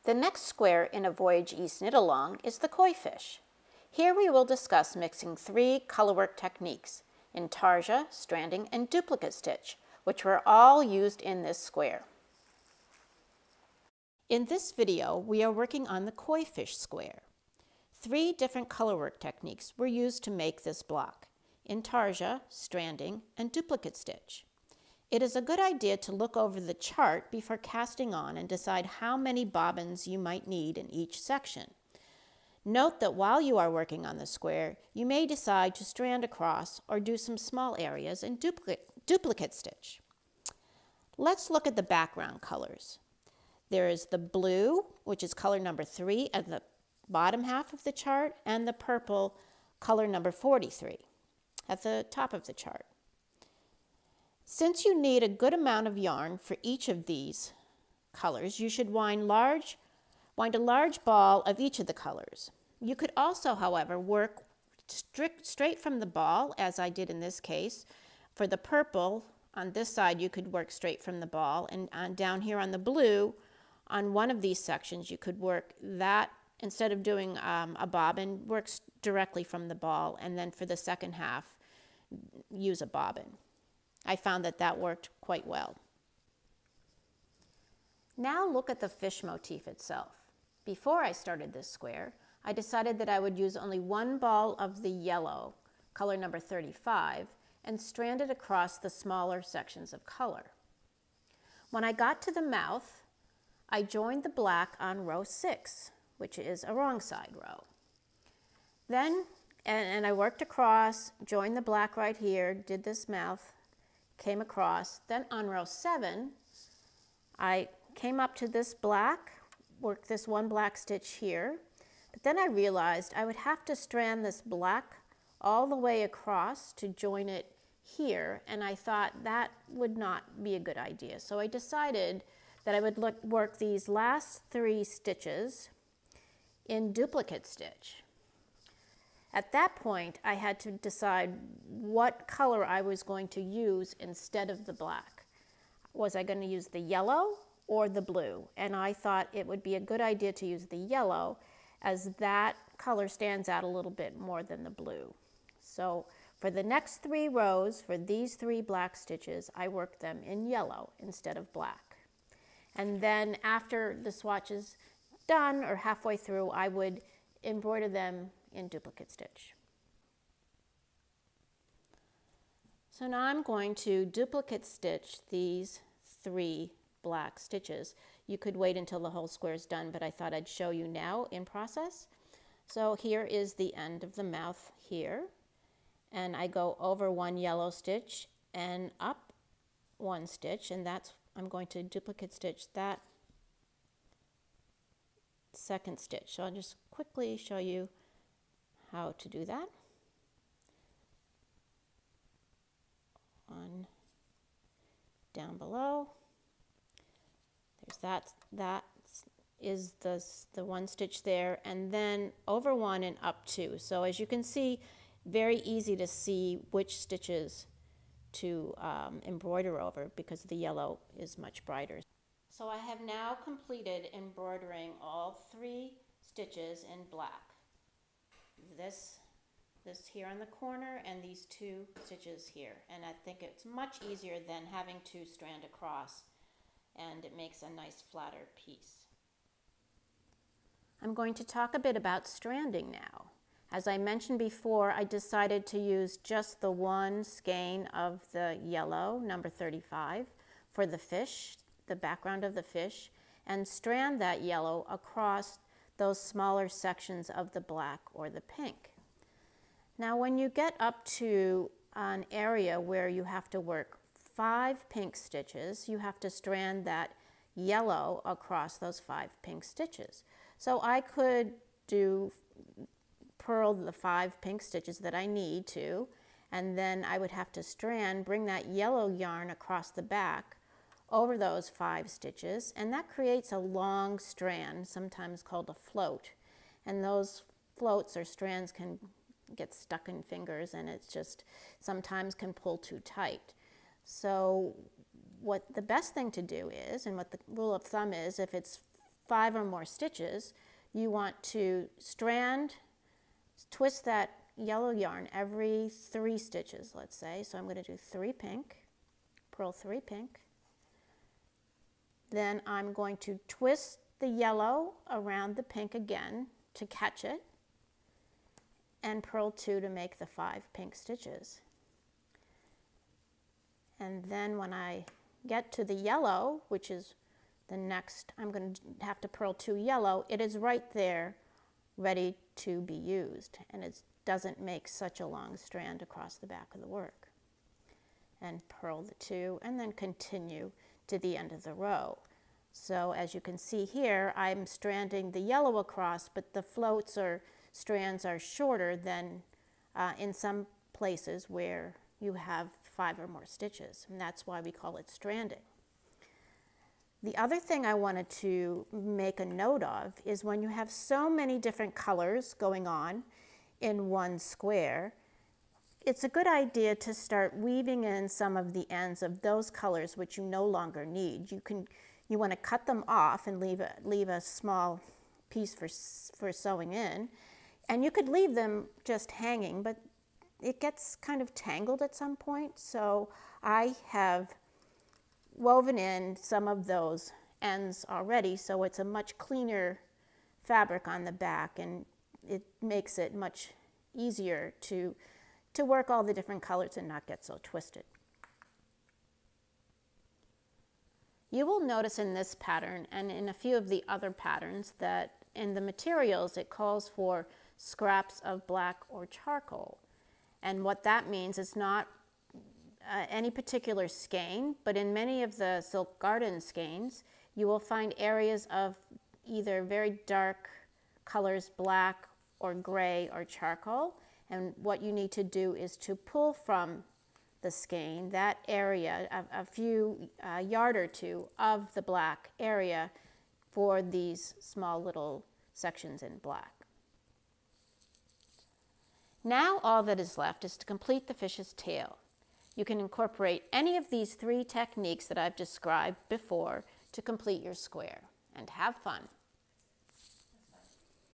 The next square in a Voyage East knit-along is the koi fish. Here we will discuss mixing 3 colorwork techniques, intarsia, stranding, and duplicate stitch, which were all used in this square. In this video, we are working on the koi fish square. 3 different colorwork techniques were used to make this block: intarsia, stranding, and duplicate stitch. It is a good idea to look over the chart before casting on and decide how many bobbins you might need in each section. Note that while you are working on the square, you may decide to strand across or do some small areas in duplicate stitch. Let's look at the background colors. There is the blue, which is color number 3 at the bottom half of the chart, and the purple, color number 43, at the top of the chart. Since you need a good amount of yarn for each of these colors, you should wind a large ball of each of the colors. You could also, however, work straight from the ball, as I did in this case. For the purple, on this side, you could work straight from the ball, and down here on the blue, on one of these sections, you could work that, instead of doing a bobbin, works directly from the ball, and then for the second half, use a bobbin. I found that that worked quite well. Now look at the fish motif itself. Before I started this square, I decided that I would use only one ball of the yellow, color number 35, and strand it across the smaller sections of color. When I got to the mouth, I joined the black on row 6, which is a wrong side row. Then, and I worked across, joined the black right here, did this mouth, came across. Then on row 7, I came up to this black, worked this one black stitch here, but then I realized I would have to strand this black all the way across to join it here, and I thought that would not be a good idea. So I decided that I would work these last 3 stitches in duplicate stitch. At that point, I had to decide what color I was going to use instead of the black. Was I going to use the yellow or the blue? And I thought it would be a good idea to use the yellow, as that color stands out a little bit more than the blue. So for the next 3 rows, for these 3 black stitches, I worked them in yellow instead of black. And then after the swatch is done, or halfway through, I would embroider them in duplicate stitch. So now I'm going to duplicate stitch these 3 black stitches. You could wait until the whole square is done, but I thought I'd show you now in process. So here is the end of the mouth here, and I go over 1 yellow stitch and up 1 stitch, and I'm going to duplicate stitch that second stitch. So I'll just quickly show you how to do that. One down below. There's that is the 1 stitch there, and then over 1 and up 2. So as you can see, very easy to see which stitches to embroider over, because the yellow is much brighter. So I have now completed embroidering all 3 stitches in black. This here on the corner and these 2 stitches here. And I think it's much easier than having to strand across, and it makes a nice flatter piece. I'm going to talk a bit about stranding now. As I mentioned before, I decided to use just the 1 skein of the yellow, number 35, for the fish, the background of the fish, and strand that yellow across those smaller sections of the black or the pink. Now when you get up to an area where you have to work 5 pink stitches, you have to strand that yellow across those 5 pink stitches. So I could purl the 5 pink stitches that I need to, and then I would have to bring that yellow yarn across the back over those 5 stitches, and that creates a long strand, sometimes called a float. And those floats or strands can get stuck in fingers, and it's just sometimes can pull too tight. So what the best thing to do is, and what the rule of thumb is, if it's 5 or more stitches, you want to twist that yellow yarn every 3 stitches, let's say. So I'm going to do 3 pink, purl 3 pink. Then I'm going to twist the yellow around the pink again to catch it, and purl 2 to make the 5 pink stitches. And then when I get to the yellow, which is the next, I'm going to have to purl 2 yellow, it is right there ready to be used, and it doesn't make such a long strand across the back of the work. And purl the 2 and then continue to the end of the row. So as you can see here, I'm stranding the yellow across, but the floats or strands are shorter than in some places where you have 5 or more stitches, and that's why we call it stranding. The other thing I wanted to make a note of is when you have so many different colors going on in one square, it's a good idea to start weaving in some of the ends of those colors which you no longer need. You want to cut them off and leave a small piece for sewing in, and you could leave them just hanging, but it gets kind of tangled at some point. So I have woven in some of those ends already, so it's a much cleaner fabric on the back, and it makes it much easier to work all the different colors and not get so twisted. You will notice in this pattern and in a few of the other patterns that in the materials it calls for scraps of black or charcoal. And what that means is not any particular skein, but in many of the silk garden skeins, you will find areas of either very dark colors, black or gray or charcoal. And what you need to do is to pull from the skein that area, a few yard or two of the black area for these small little sections in black. Now all that is left is to complete the fish's tail. You can incorporate any of these 3 techniques that I've described before to complete your square, and have fun.